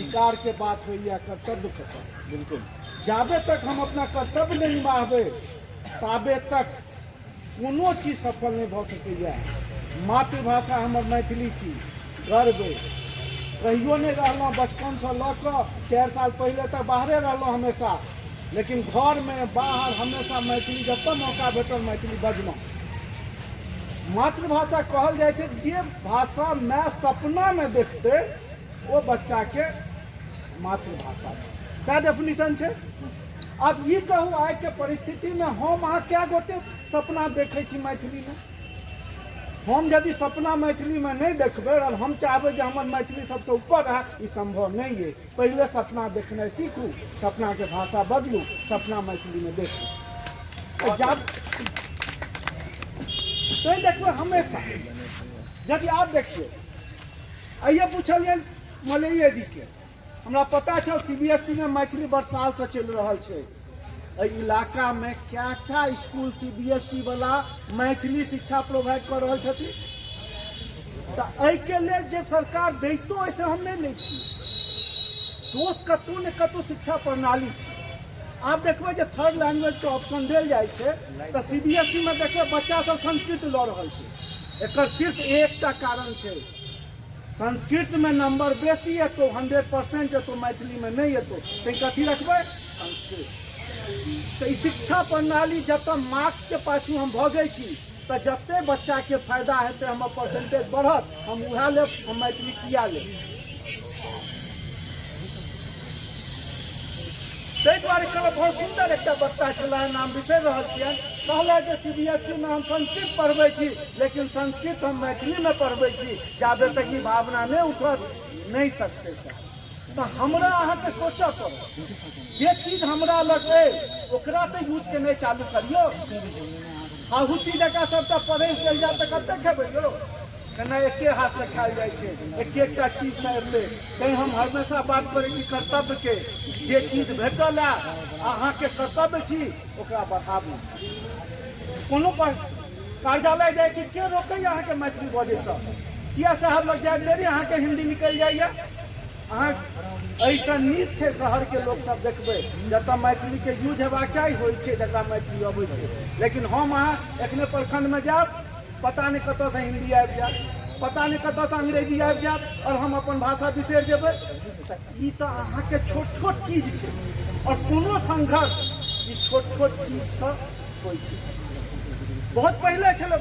अधिकार के बात हो या कर्तव्य के बात, बिल्कुल जाबे तक हम अपना कर्तव्य नहीं निभाबे ताबे तक कोनो चीज सफल नहीं भ सकैया। मातृभाषा हमर मैथिली छी, गर्व कहियो नहीं रहलहुँ, बचपन से लऽ कऽ 4 साल पहले तक बाहरे रहलहुँ हमेशा, लेकिन घर में बाहर हमेशा मैथिली जब मौका भेटल मैथिली बजलहुँ। मातृभाषा कहल जाए छै जे भाषा माय सपना में देखते वो बच्चा के मातृभाषा छै, सएह डेफिनेशन छै। अब ये कहू आइ के परिस्थिति में हम अहाँ क्या गोटे सपना देखे छी मैथिली में? हम यदि सपना मैथिली में नहीं देखबे और हम चाहबे जो हमर मैथिली सबसे ऊपर रहे, ये संभव नहीं है। पहले सपना देखना सीखू, सपना के भाषा बदलू, सपना मैथिली में देखू। जब नहीं देखबे हमेशा, यदि आप देखिए आइए पूछलिए मलैया जी के, हमरा पता चल CBSE में मैथिली बड़ साल से चल रहा है। इलाका में क्या स्कूल CBSE वाला मैथिली शिक्षा प्रोवाइड कर रहा छथि, तो के लिए जब सरकार दैतो ऐसे हम नहीं ले छी, दोष कतौ ने कतौ शिक्षा प्रणाली छी। आप देखबे जे थर्ड लैंग्वेज के ऑप्शन देल जाए छे तो CBSE में देखबे बच्चा सब संस्कृत लऽ रहल छै। एकर सिर्फ एकटा कारण छै, संस्कृत में नंबर बेसी है तो 100% है तो मैथिली में नहीं है तो कथी रखबे संस्कृत। तो शिक्षा प्रणाली जब तक मार्क्स के पाछू हम भगे छी तो जते बच्चा के फायदा हेतै, हमर परसेंटेज बढ़त, हम उहे लेब, हम मैथिली किया लेब। ताहि दुआरे बहुत सुंदर एक बच्चा छला, नाम बिसरि रहल छियनि, कहला जे CBSE में हम संस्कृत पढ़बै छी लेकिन संस्कृत हम मैथिली में पढ़बै छी, जाबे तक ई भावना नहीं उठत नहीं सक्सेस है। तो हमरा अहाँके सोचऽ पड़त, जे चीज हमरा लग ओकरा तो यूज के नहीं चालू करियो। आहुति जगह सबटा परस देल जाए तो कते खेबै यौ? केना एके हाथ से खायल जाए छै, एक चीज से एतै। तैं हम हमेशा बात करै छी कर्तव्य के, जे चीज भेटल है अहाँके कर्तव्य छी ओकरा बढ़ाबू। कोनो कार्यालय जाए छी के रोकै अहाँके मैथिली बजै से? किया साहब लग जाए देरी अहाँके हिंदी निकल जाइए? अहाँ ऐसा नीक छै शहर के लोग सब देखबे जतऽ मैथिली के यूज हेबाक चाही होइ छै, जकरा मैथिली अबै छै। लेकिन हम अहाँ एखने प्रखंड में जाब, पता नहीं कतऽ से हिंदी आबि जाए, पता नहीं कतऽ से अंग्रेजी आबि जाए और हम अपन भाषा बिसरि जेबै। ई तऽ अहाँके छोट छोट चीज छै और कोनो संघर्ष ई छोट छोट चीज से होइ छै। बहुत पहले छलै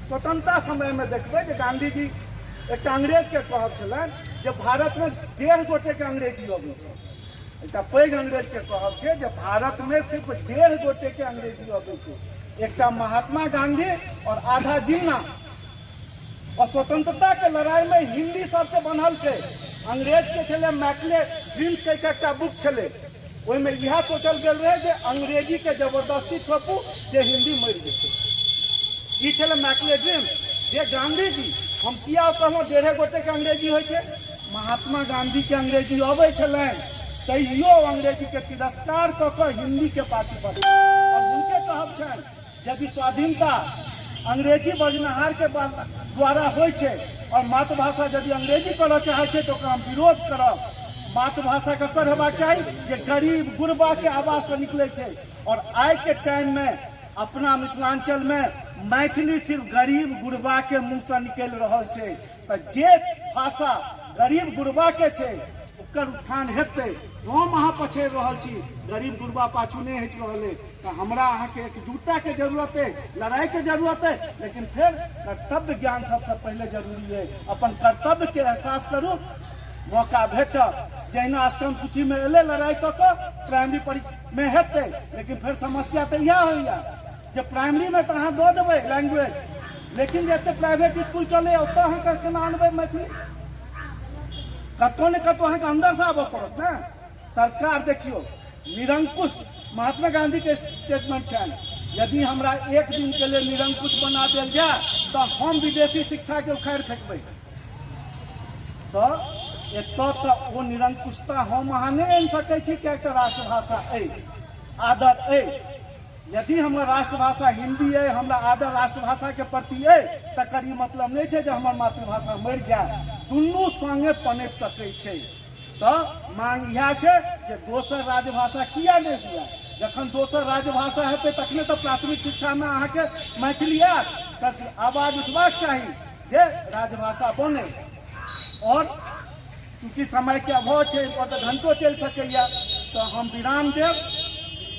स्वतंत्रता समय में देखबै जे गांधी जी एक अंग्रेज के कहब छलनि जे भारत में 1.5 गोटे के अंग्रेजी अबै छै। एक पैघ अंग्रेज के कहब छै जे भारत में सिर्फ 1.5 गोटे के अंग्रेजी अबै छै, एकटा महात्मा गांधी और आधा जिन्ना। और स्वतंत्रता के लड़ाई में हिंदी सबसे बनल के अंग्रेज के छले मैकले ड्रीम्स के एकटा बुक छले, ओहि में यह सोचल गेल रहे जे अंग्रेजी के जबरदस्ती थोपू जे हिंदी मरि जेतै। ई छले मैकले ड्रीम्स जे गांधी जी हम किया कहलहुँ 1.5 गोटे के अंग्रेजी होइ छै। महात्मा गांधी के अंग्रेजी अबै छलनि, तैयो अंग्रेजी के तिरस्कार कऽ कऽ हिंदी के पाछू बढ़े। और हुनके कहब छनि यदि स्वाधीनता अंग्रेजी बजनहार के द्वारा होइ छै और मातृभाषा यदि अंग्रेजी करऽ चाहे छै तो ओकरा हम विरोध करब। मातृभाषा ककर हेबाक चाही जे गरीब गुरबा के आवाज से निकले छै। और आइ के टाइम में अपना मिथिलांचल में मैथिली सिर्फ गरीब गुरबा के मुँह से निकल रहा है। तो जे भाषा गरीब गुरबा के छै ओकर उत्थान हेतै। हम अहाँ पछड़ि रहल छी, गरीब गुरबा पाछू नहीं हटि रहल है। तो हमरा अहाँ के एकजुटता के जरूरत है, लड़ाई के जरूरत है, लेकिन फिर कर्तव्य ज्ञान सबसे पहले जरूरी है। अपन कर्तव्य के एहसास करू, मौका भेटत। जहिना अष्टम सूची में एले लड़ाई कऽ कऽ प्राइमरी परीक्षा में हेतै, लेकिन फिर समस्या तो यह होइया जे प्राइमरी में तो अहाँ दऽ देबै लैंग्वेज, लेकिन जते प्राइवेट स्कूल चले ओतऽ अहाँके केना अनबै मैथिली? कतौ ने कतौ अहाँके अंदर से आबऽ पड़त ने। सरकार देखियो निरंकुश, महात्मा गांधी के स्टेटमेंट छनि, यदि हमरा 1 दिन के लिए निरंकुश बना देल जाए तो हम विदेशी शिक्षा के उखाड़ि फेंकबै। तो एतऽ तो वो निरंकुशता हम अहाँ नहीं आनि सकै छी, किएक तऽ राष्ट्रभाषा आदर यदि हमर राष्ट्रभाषा हिंदी है, हमरा आदर राष्ट्रभाषा के प्रति है, तकर ई मतलब नहीं है जे हमर मातृभाषा मरि जाए। दुनू संगे पनपि सकै छै। तो मांग इएह छै जे दोसर राजभाषा किया नहीं हुआ। जखन दोसर राजभाषा हेतै तखने तो प्राथमिक शिक्षा में अहाँके मैथिली आयत, तब आवाज उठबाक चाही जे राजभाषा बने। और चूँकि समय के अभाव है, पर तो घंटों चल सकैया, तो हम विराम देव।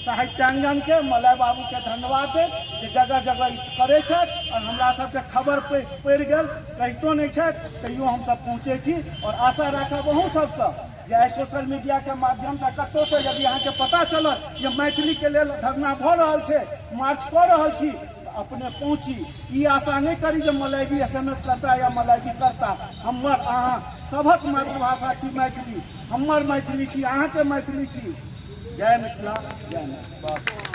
साहित्यांगन के मलय बाबू के धन्यवाद दे जे जगह जगह इस करे छथि और हमरा सबके खबर पड़ि गेल, कहितो नहीं छथि तैयो हम सब पहुँचे छी। और आशा राखब अहूँ सबसँ जे आइ सोशल मीडिया के माध्यम से कतौ से यदि अहाँके पता चलत जे मैथिली के लेल धरना भऽ रहल छै, मार्च कऽ रहल छी, अपने पहुँची। ई आशा नहीं करी जे मलय जी SMS करता या मलय जी करता। हमर अहाँ सभक मातृभाषा छी मैथिली, हमर मैथिली छी, अहाँके मैथिली छी। जय मिथिला, जय मैथिली।